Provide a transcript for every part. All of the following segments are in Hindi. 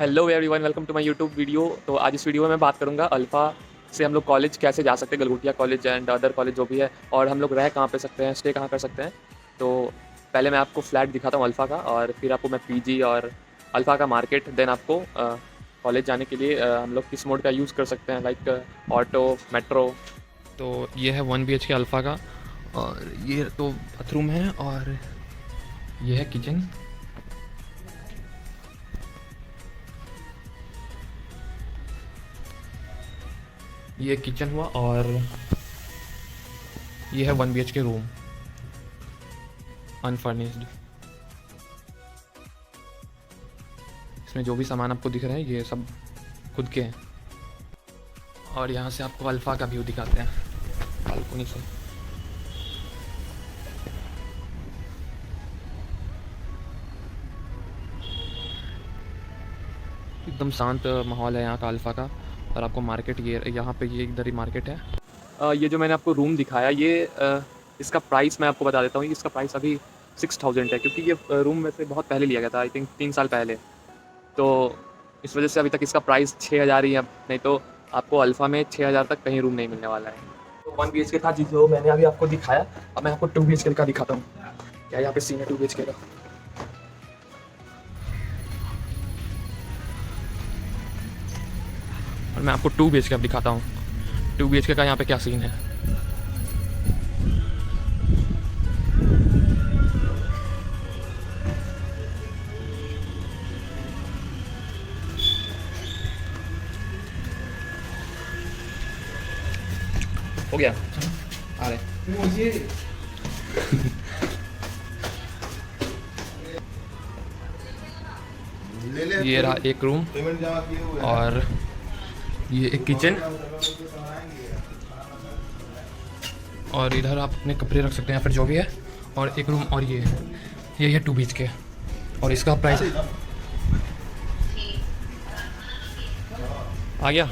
Hello everyone, welcome to my YouTube video. तो आज इस वीडियो में मैं बात करूंगा अल्फ़ा से हम लोग कॉलेज कैसे जा सकते हैं, Galgotia college and other college जो भी है, और हम लोग रह कहाँ पे सकते हैं, स्टे कहाँ कर सकते हैं। तो पहले मैं आपको फ्लैट दिखाता हूँ अल्फ़ा का, और फिर आपको मैं पीजी और अल्फ़ा का मार्केट, देन आपको कॉलेज जाने के लिए हम लोग किस मोड का यूज़ कर सकते हैं, लाइक ऑटो, मेट्रो। तो ये है 1 BHK अल्फ़ा का, और ये तो बाथरूम है, और ये है किचन। ये किचन हुआ, और ये है 1 BHK रूम, अनफर्निश्ड। इसमें जो भी सामान आपको दिख रहा है ये सब खुद के हैं। और यहाँ से आपको अल्फ़ा का व्यू दिखाते हैं बालकनी से। एकदम शांत माहौल है यहाँ का अल्फ़ा का। और आपको मार्केट ये यहाँ पे, ये इधर ही मार्केट है। ये जो मैंने आपको रूम दिखाया, ये इसका प्राइस मैं आपको बता देता हूँ। इसका प्राइस अभी 6000 है, क्योंकि ये रूम में से बहुत पहले लिया गया था, आई थिंक 3 साल पहले। तो इस वजह से अभी तक इसका प्राइस 6000 ही है, नहीं तो आपको अल्फ़ा में 6000 तक कहीं रूम नहीं मिलने वाला है। तो 1 BHK था जो मैंने अभी आपको दिखाया। अब मैं आपको 2 BHK का दिखाता हूँ। क्या यहाँ पे सीन है 2 BHK का। और मैं आपको 2 BHK अब दिखाता हूँ 2 BHK का यहाँ पे क्या सीन है। हो गया, आ रहे मुझे। ये रहा एक रूम, और ये एक किचन, और इधर आप अपने कपड़े रख सकते हैं या फिर जो भी है। और एक रूम, और ये है 2 BHK, और इसका प्राइस आ गया।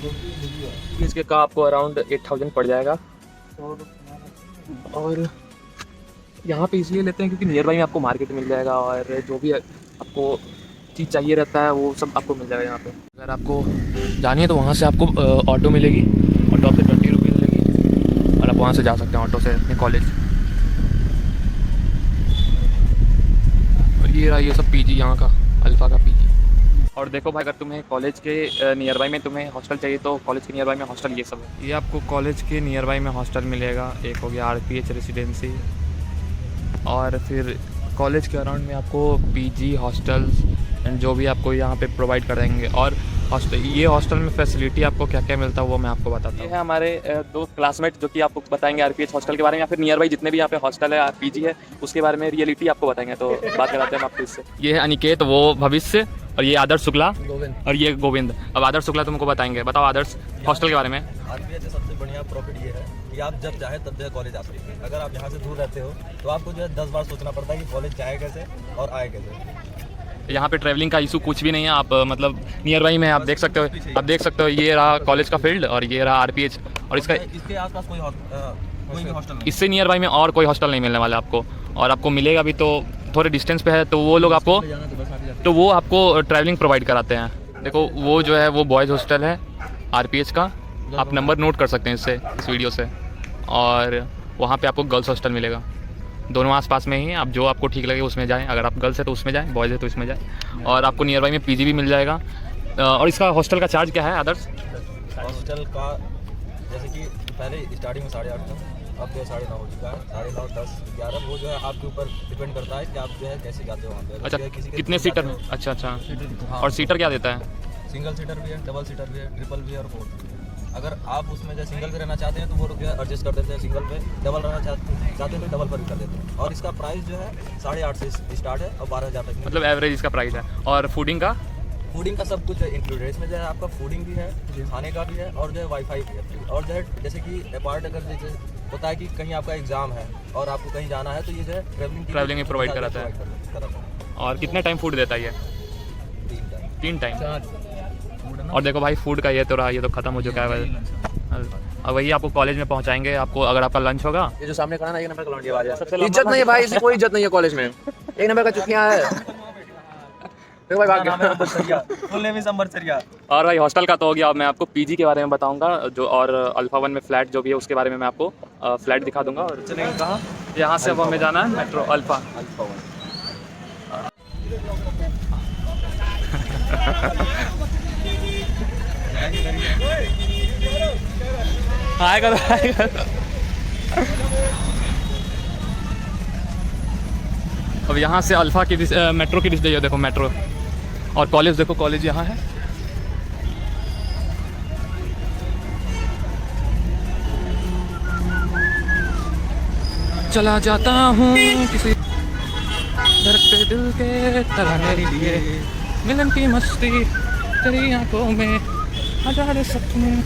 2 BHK का आपको अराउंड 8000 पड़ जाएगा। और यहाँ पे इसलिए लेते हैं क्योंकि नियर बाई में आपको मार्केट मिल जाएगा, और जो भी आपको चीज़ चाहिए रहता है वो सब आपको मिल जाएगा यहाँ पे। अगर आपको जानी है तो वहाँ से आपको ऑटो मिलेगी, ऑटो से 20 रुपीज़ लेगी, और आप वहाँ से जा सकते हैं ऑटो से अपने कॉलेज। और ये रहा ये सब पीजी यहाँ का, अल्फ़ा का पीजी। और देखो भाई, अगर तुम्हें कॉलेज के नियर बाई में तुम्हें हॉस्टल चाहिए तो कॉलेज के नियर बाई में हॉस्टल ये सब है। ये आपको कॉलेज के नियर बाई में हॉस्टल मिलेगा। एक हो गया RPH रेसिडेंसी, और फिर कॉलेज के अराउंड में आपको पीजी, हॉस्टल्स एंड जो भी आपको यहाँ पे प्रोवाइड कर देंगे। और ये हॉस्टल में फैसिलिटी आपको क्या क्या मिलता है वो मैं आपको बताता हूँ। ये है हमारे 2 क्लासमेट जो कि आपको बताएंगे RPH हॉस्टल के बारे में, या फिर नियर बाई जितने भी यहाँ पे हॉस्टल है, पीजी है, उसके बारे में रियलिटी आपको बताएंगे। तो बात कराते हैं हम आपको इससे। ये है अनिकेत, वो भविष्य, और ये आदर्श शुक्ला, और ये गोविंद। अब आदर्श शुक्ला तुमको बताएंगे। बताओ आदर्श, हॉस्टल के बारे में। RPH से सबसे बढ़िया प्रॉफिट ये है कि आप जब चाहे तब जो है कॉलेज आ सकते हैं। अगर आप यहाँ से दूर रहते हो तो आपको जो है 10 बार सोचना पड़ता है कि कॉलेज जाए कैसे और आए कैसे। यहाँ पे ट्रैवलिंग का इशू कुछ भी नहीं है। आप मतलब नियर बाई में आप देख सकते हो, ये रहा कॉलेज का फील्ड, और ये रहा RPH। और इसके आसपास कोई भी हॉस्टल नहीं, इससे नियर बाई में और कोई हॉस्टल नहीं मिलने वाला आपको। और आपको मिलेगा भी तो थोड़े डिस्टेंस पे है, तो वो लोग आपको ट्रैवलिंग प्रोवाइड कराते हैं। देखो वो जो है वो बॉयज़ हॉस्टल है RPH का, आप नंबर नोट कर सकते हैं इस वीडियो से। और वहाँ पे आपको गर्ल्स हॉस्टल मिलेगा। दोनों आसपास में ही हैं, आप जो आपको ठीक लगे उसमें जाएं। अगर आप गर्ल्स है तो उसमें जाएं, बॉयज़ है तो इसमें जाएं। और आपको नियर बाई में पीजी भी मिल जाएगा। और इसका हॉस्टल का चार्ज क्या है आदर्श? हॉस्टल का जैसे कि पहले स्टार्टिंग में 8.5 था, अब जो 9.5 हो चुका है। 9.5, 10, 11 वो जो है आपके ऊपर डिपेंड करता है कि आप जो है कैसे जाते हो वहाँ पे। अच्छा, कितने सीटर में? अच्छा। और सीटर क्या देता है? सिंगल सीटर भी है, डबल सीटर भी है, ट्रिपल भी है और 4। अगर आप उसमें जो सिंगल पे रहना चाहते हैं तो वो रुपया एडजस्ट कर देते हैं सिंगल पे, डबल रहना चाहते हैं तो डबल पर भी कर देते हैं। और इसका प्राइस जो है 8.5 से स्टार्ट है और 12,000 तक, मतलब एवरेज इसका प्राइस है। और फूडिंग का सब कुछ इंक्लूडेड है इसमें। जो है आपका फूडिंग भी है, खाने का भी है, और जो है वाईफाई भी है। और जो है जैसे कि अपार्ट अगर जैसे होता है कि कहीं आपका एग्जाम है और आपको कहीं जाना है तो ये जो है ट्रैवलिंग में प्रोवाइड कराता है। और कितने टाइम फूड देता है ये? 3 टाइम। और देखो भाई, फूड का ये तो रहा, ये तो ख़त्म हो चुका है। और वही आपको कॉलेज में पहुंचाएंगे। आपको अगर आपका लंच होगा, ये जो सामने खड़ा ना, 1 नंबर का लौंडियाबाज है। इज्जत नहीं है भाई, इसकी कोई इज्जत नहीं है कॉलेज में। 1 नंबर का चुतिया है। देखो भाई भाग नाम है गया। अंबरसरिया, फुल नेम इज अंबरसरिया। और भाई हॉस्टल का तो हो गया, अब मैं आपको पीजी के बारे में बताऊंगा जो, और अल्फा वन में फ्लैट जो भी है उसके बारे में मैं आपको फ्लैट दिखा दूंगा। और चलेंगे कहाँ? यहाँ से अब हमें जाना है मेट्रो अल्फा। Alpha one. आएगा तो आएगा। अब यहाँ से अल्फा की मेट्रो की डिस्प्ले देखो, मेट्रो और कॉलेज देखो, कॉलेज यहाँ है। चला जाता हूँ किसी धड़कते दिल के तराने लिए, मिलन की मस्ती तेरी आंखों में हजार सपने।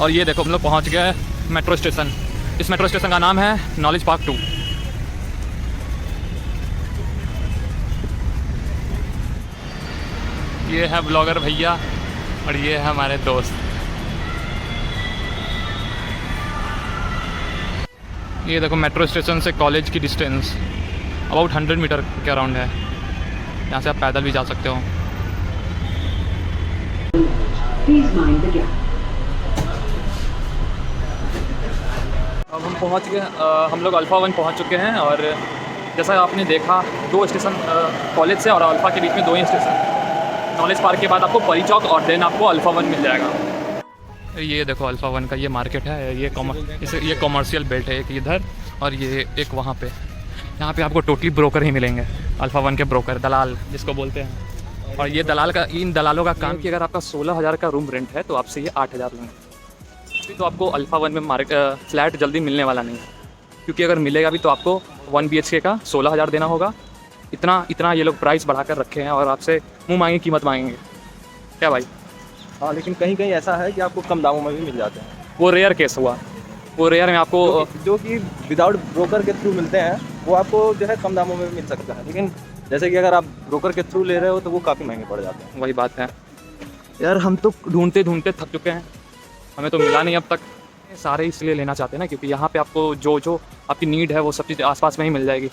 और ये देखो हम लोग पहुँच गए मेट्रो स्टेशन। इस मेट्रो स्टेशन का नाम है नॉलेज पार्क 2। ये है ब्लॉगर भैया और ये है हमारे दोस्त। ये देखो मेट्रो स्टेशन से कॉलेज की डिस्टेंस अबाउट 100 मीटर के अराउंड है। यहाँ से आप पैदल भी जा सकते हो। अब हम पहुँच गए, हम लोग अल्फ़ा वन पहुँच चुके हैं। और जैसा आपने देखा 2 स्टेशन कॉलेज से और अल्फ़ा के बीच में 2 ही स्टेशन। नॉलेज पार्क के बाद आपको परी चौक और देन आपको अल्फ़ा वन मिल जाएगा। ये देखो अल्फ़ा वन का ये मार्केट है। ये ये कॉमर्शियल बेल्ट है, एक इधर और ये एक वहाँ पे। यहाँ पे आपको टोटली ब्रोकर ही मिलेंगे, अल्फ़ा वन के ब्रोकर, दलाल जिसको बोलते हैं। और ये दलाल का, इन दलालों का काम कि अगर आपका 16,000 का रूम रेंट है तो आपसे ये 8,000 लेंगे। तो आपको अल्फ़ा वन में फ्लैट जल्दी मिलने वाला नहीं है, क्योंकि अगर मिलेगा भी तो आपको 1 BHK का 16,000 देना होगा। इतना ये लोग प्राइस बढ़ा कर रखे हैं और आपसे मुँह मांगी कीमत मांगेंगे। क्या भाई? हाँ, लेकिन कहीं कहीं ऐसा है कि आपको कम दामों में भी मिल जाते हैं। वो रेयर केस हुआ, वो रेयर में आपको जो कि विदाउट ब्रोकर के थ्रू मिलते हैं, वो आपको जो है कम दामों में भी मिल सकता है। लेकिन जैसे कि अगर आप ब्रोकर के थ्रू ले रहे हो तो वो काफ़ी महंगे पड़ जाते हैं। वही बात है यार, हम तो ढूंढते ढूंढते थक चुके हैं, हमें तो मिला नहीं अब तक। सारे इसलिए लेना चाहते हैं ना, क्योंकि यहाँ पे आपको जो आपकी नीड है वो सब चीज़ आसपास में ही मिल जाएगी।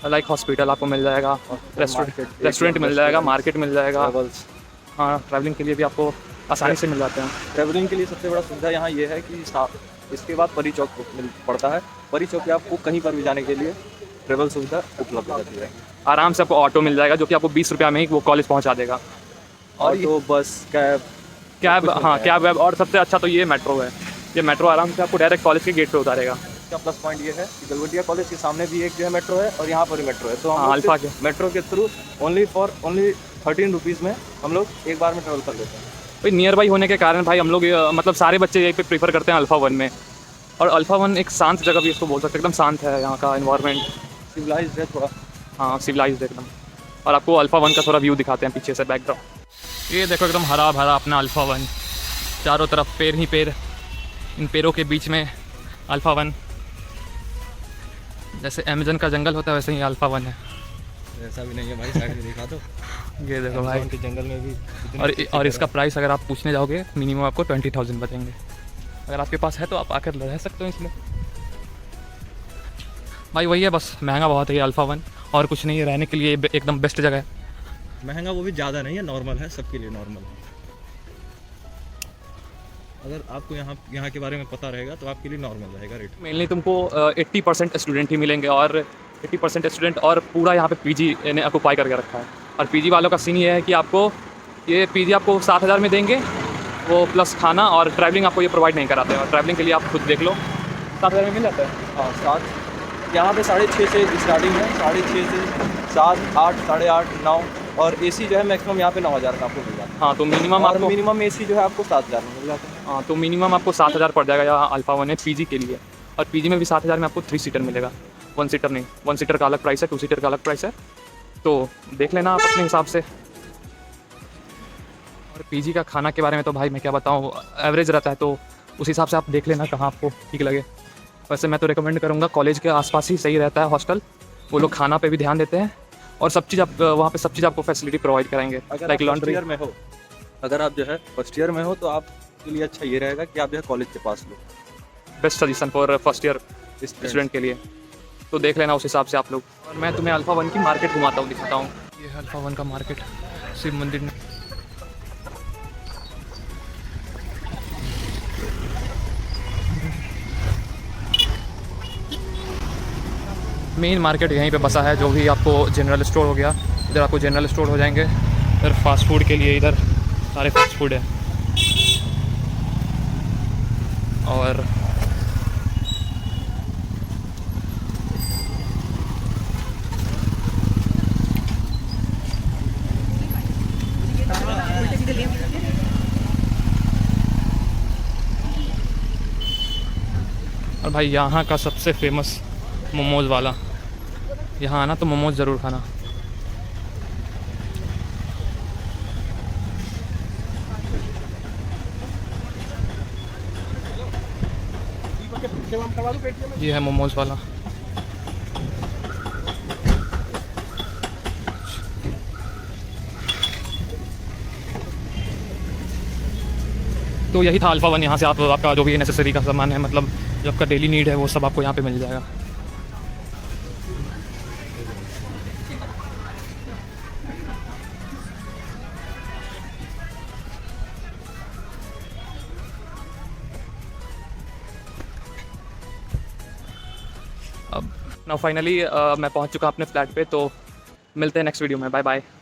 लाइक हॉस्पिटल आपको मिल जाएगा, रेस्टोरेंट मिल जाएगा, मार्केट मिल जाएगा। हाँ, ट्रैवलिंग के लिए भी आपको आसानी से मिल जाते हैं। ट्रैवलिंग के लिए सबसे बड़ा सुविधा यहाँ ये है कि इसके बाद परी चौक मिल पड़ता है। परी चौक पे आपको कहीं पर भी जाने के लिए ट्रेवल सुविधा उपलब्ध रहती है। आराम से आपको ऑटो मिल जाएगा जो कि आपको 20 रुपये में ही वो कॉलेज पहुँचा देगा। और तो बस कैब, हाँ कैब वैब। और सबसे अच्छा तो ये मेट्रो है। ये मेट्रो आराम से आपको डायरेक्ट कॉलेज के गेट पे उतारेगा। इसका प्लस पॉइंट ये है कि गलगोटिया कॉलेज के सामने भी एक जो है मेट्रो है और यहाँ पर भी मेट्रो है। तो हम अल्फा के मेट्रो के थ्रू ओनली 13 रुपीज़ में हम लोग एक बार में ट्रेवल कर लेते हैं। भाई नियर बाई होने के कारण भाई हम लोग मतलब सारे बच्चे यहीं पे प्रीफर करते हैं अल्फ़ा वन में। और अल्फ़ा वन एक शांत जगह भी इसको बोल सकते हैं, एकदम शांत है यहाँ का एनवायरनमेंट, सिविलाइज्ड है थोड़ा। हाँ सिविलाइज्ड एकदम। और आपको अल्फ़ा वन का थोड़ा व्यू दिखाते हैं पीछे से, बैकग्राउंड। ये देखो एकदम हरा भरा अपना अल्फ़ा वन, चारों तरफ पेड़ ही पेड़, इन पेड़ों के बीच में अल्फ़ा वन। जैसे अमेज़न का जंगल होता है वैसे ही अल्फ़ा वन है। ऐसा भी नहीं है भाई, साइड में दिखा दो। ये देखो भाई के जंगल में भी और इसका प्राइस अगर आप पूछने जाओगे मिनिमम आपको 20,000 बचेंगे। अगर आपके पास है तो आप आकर रह सकते हो इसमें। भाई वही है, बस महंगा बहुत है ये अल्फ़ा वन, और कुछ नहीं है। रहने के लिए एकदम बेस्ट जगह है। महंगा वो भी ज़्यादा नहीं है, नॉर्मल है, सबके लिए नॉर्मल है। अगर आपको यहाँ के बारे में पता रहेगा तो आपके लिए नॉर्मल रहेगा रेट। मेनली तुमको 80% स्टूडेंट ही मिलेंगे, और 80% स्टूडेंट और पूरा यहाँ पे पीजी ने ऑक्यूपाई करके रखा है। और पीजी वालों का सीन ये है कि आपको ये पीजी आपको 7,000 में देंगे, वो प्लस खाना और ट्रैवलिंग आपको ये प्रोवाइड नहीं कराते हैं। और ट्रैवलिंग के लिए आप खुद देख लो 7,000 में मिल जाता है। हाँ 7, यहाँ पे 6.5 से स्टार्टिंग है, 6.5 से 7, 8, 8.5, 9 और एसी जो है मैक्सिमम यहाँ पे 9,000 का आपको मिल जाता है। हाँ तो मिनिमम आपको मिनिमम एसी जो है आपको 7,000 में मिल जाता है। हाँ तो मिनिमम आपको 7,000 पड़ जाएगा यहाँ अल्फ़ा वन है पीजी के लिए। और पीजी में भी 7,000 में आपको 3 सीटर मिलेगा, 1 सीटर नहीं। 1 सीटर का अलग प्राइस है, 2 सीटर का अलग प्राइस है, तो देख लेना आप अपने हिसाब से। और पीजी का खाना के बारे में तो भाई मैं क्या बताऊँ, एवरेज रहता है, तो उस हिसाब से आप देख लेना कहाँ आपको ठीक लगे। वैसे मैं तो रिकमेंड करूँगा कॉलेज के आसपास ही सही रहता है हॉस्टल, वो लोग खाना पे भी ध्यान देते हैं और सब चीज़ आप वहाँ पे सब चीज़ आपको फैसिलिटी प्रोवाइड कराएंगे। लाइक लॉन्ड्री में हो, अगर आप जो है फर्स्ट ईयर में हो तो आपके लिए अच्छा ये रहेगा कि आप जो है कॉलेज के पास लो। Best suggestion for first year student के लिए, तो देख लेना उस हिसाब से आप लोग। और मैं तुम्हें अल्फ़ा वन की मार्केट घुमाता हूँ, दिखाता हूँ। ये अल्फा वन का मार्केट शिव मंदिर में। मेन मार्केट यहीं पे बसा है। जो भी आपको जनरल स्टोर हो गया, इधर आपको जनरल स्टोर हो जाएंगे। इधर फास्ट फूड के लिए इधर सारे फास्ट फूड है। और भाई यहाँ का सबसे फेमस मोमोज़ वाला, यहाँ आना तो मोमोज़ ज़रूर खाना। ये है मोमोज़ वाला। तो यही था अल्फा वन। यहाँ से आप आपका जो भी नेसेसरी का सामान है, मतलब जो आपका डेली नीड है, वो सब आपको यहाँ पे मिल जाएगा। अब ना फाइनली मैं पहुँच चुका अपने फ्लैट पे। तो मिलते हैं नेक्स्ट वीडियो में। Bye bye.